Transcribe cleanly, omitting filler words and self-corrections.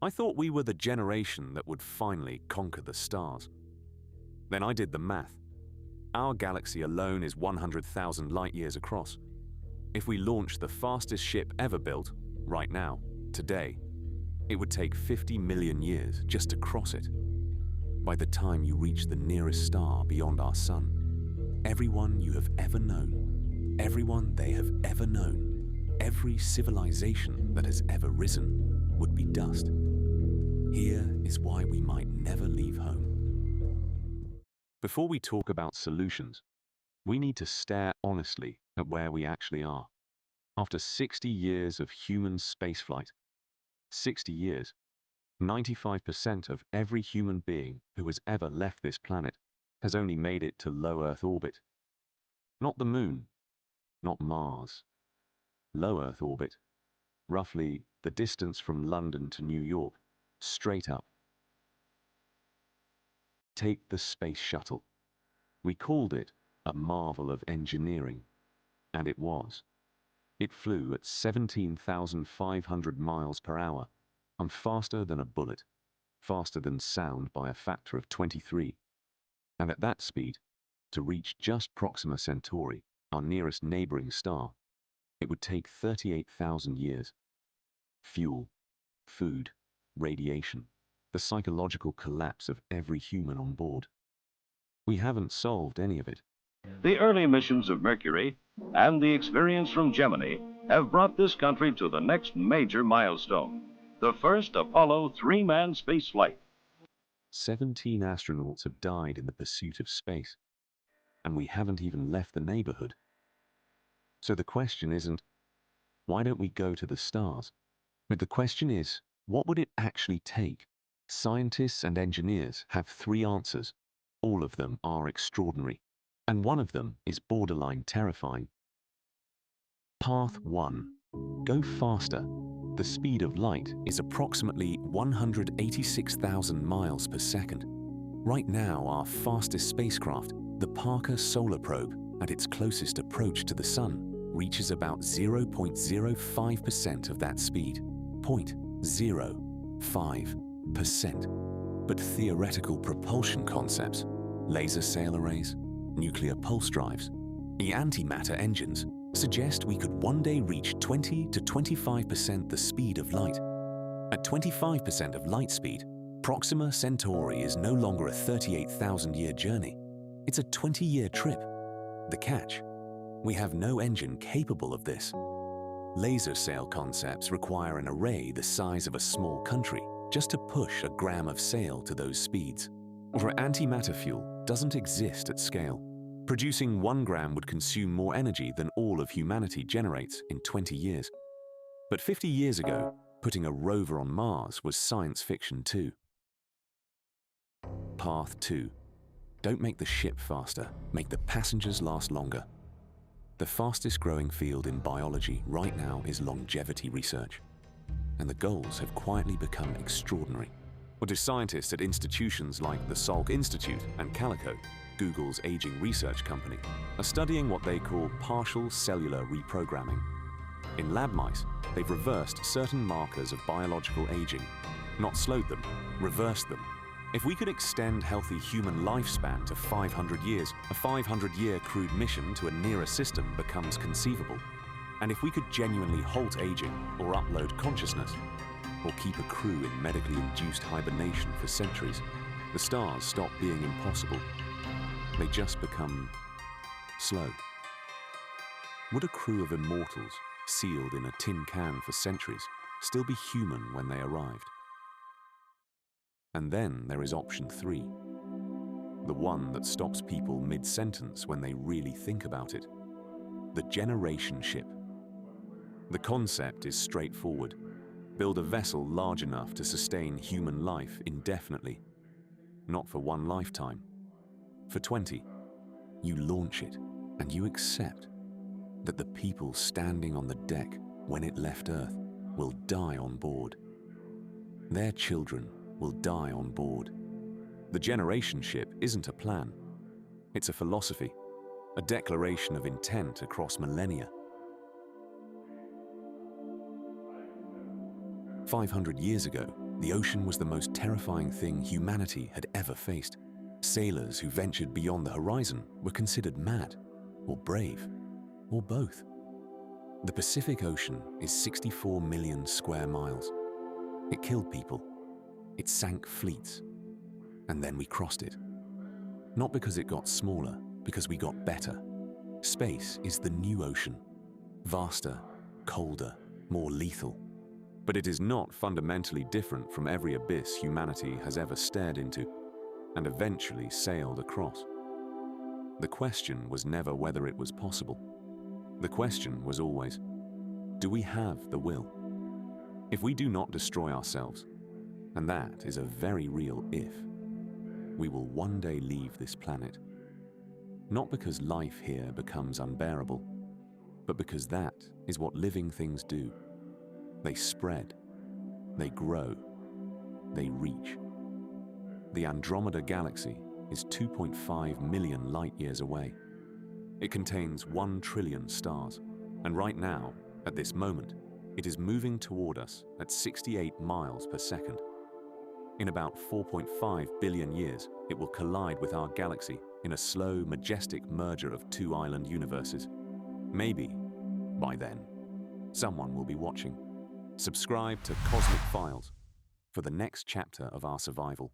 I thought we were the generation that would finally conquer the stars. Then I did the math. Our galaxy alone is 100,000 light-years across. If we launched the fastest ship ever built, right now, today, it would take 50 million years just to cross it. By the time you reach the nearest star beyond our sun, everyone you have ever known, everyone they have ever known, every civilization that has ever risen would be dust. Here is why we might never leave home. Before we talk about solutions, we need to stare honestly at where we actually are. After 60 years of human spaceflight, 60 years, 95% of every human being who has ever left this planet has only made it to low Earth orbit. Not the Moon, not Mars. Low Earth orbit, roughly the distance from London to New York, straight up. Take the space shuttle. We called it a marvel of engineering, and it was. It flew at 17,500 miles per hour, and faster than a bullet, faster than sound by a factor of 23. And at that speed, to reach just Proxima Centauri, our nearest neighboring star, it would take 38,000 years. Fuel, food, radiation, the psychological collapse of every human on board. We haven't solved any of it. The early missions of Mercury and the experience from Gemini have brought this country to the next major milestone, the first Apollo 3-man space flight. 17 astronauts have died in the pursuit of space, and we haven't even left the neighborhood. So the question isn't, why don't we go to the stars? But the question is, what would it actually take? Scientists and engineers have 3 answers. All of them are extraordinary, and one of them is borderline terrifying. Path 1. Go faster. The speed of light is approximately 186,000 miles per second. Right now, our fastest spacecraft, the Parker Solar Probe, at its closest approach to the Sun, reaches about 0.05% of that speed. 0.05%. But theoretical propulsion concepts, laser sail arrays, nuclear pulse drives, the antimatter engines, suggest we could one day reach 20 to 25% the speed of light. At 25% of light speed, Proxima Centauri is no longer a 38,000-year journey. It's a 20-year trip. The catch? We have no engine capable of this. Laser sail concepts require an array the size of a small country just to push a gram of sail to those speeds. For antimatter fuel doesn't exist at scale. Producing 1 gram would consume more energy than all of humanity generates in 20 years. But 50 years ago, putting a rover on Mars was science fiction too. Path 2. Don't make the ship faster, make the passengers last longer. The fastest growing field in biology right now is longevity research, and the goals have quietly become extraordinary. What do scientists at institutions like the Salk Institute and Calico, Google's aging research company, are studying what they call partial cellular reprogramming. In lab mice, they've reversed certain markers of biological aging, not slowed them, reversed them. If we could extend healthy human lifespan to 500 years, a 500-year crewed mission to a nearer system becomes conceivable. And if we could genuinely halt aging or upload consciousness, or keep a crew in medically induced hibernation for centuries, the stars stop being impossible. They just become slow. Would a crew of immortals, sealed in a tin can for centuries, still be human when they arrived? And then there is option 3, the one that stops people mid-sentence when they really think about it. The generation ship. The concept is straightforward. Build a vessel large enough to sustain human life indefinitely. Not for 1 lifetime. For 20. You launch it, and you accept that the people standing on the deck when it left Earth will die on board. Their children will die on board. The generation ship isn't a plan. It's a philosophy, a declaration of intent across millennia. 500 years ago, The ocean was the most terrifying thing humanity had ever faced. Sailors who ventured beyond the horizon were considered mad, or brave, or both. The Pacific Ocean is 64 million square miles. It killed people. It sank fleets. And then we crossed it. Not because it got smaller, because we got better. Space is the new ocean. Vaster, colder, more lethal. But it is not fundamentally different from every abyss humanity has ever stared into and eventually sailed across. The question was never whether it was possible. The question was always, do we have the will? If we do not destroy ourselves, and that is a very real if, we will one day leave this planet. Not because life here becomes unbearable, but because that is what living things do. They spread, they grow, they reach. The Andromeda galaxy is 2.5 million light-years away. It contains 1 trillion stars, and right now, at this moment, it is moving toward us at 68 miles per second. In about 4.5 billion years, it will collide with our galaxy in a slow, majestic merger of 2 island universes. Maybe, by then, someone will be watching. Subscribe to Cosmic Files for the next chapter of our survival.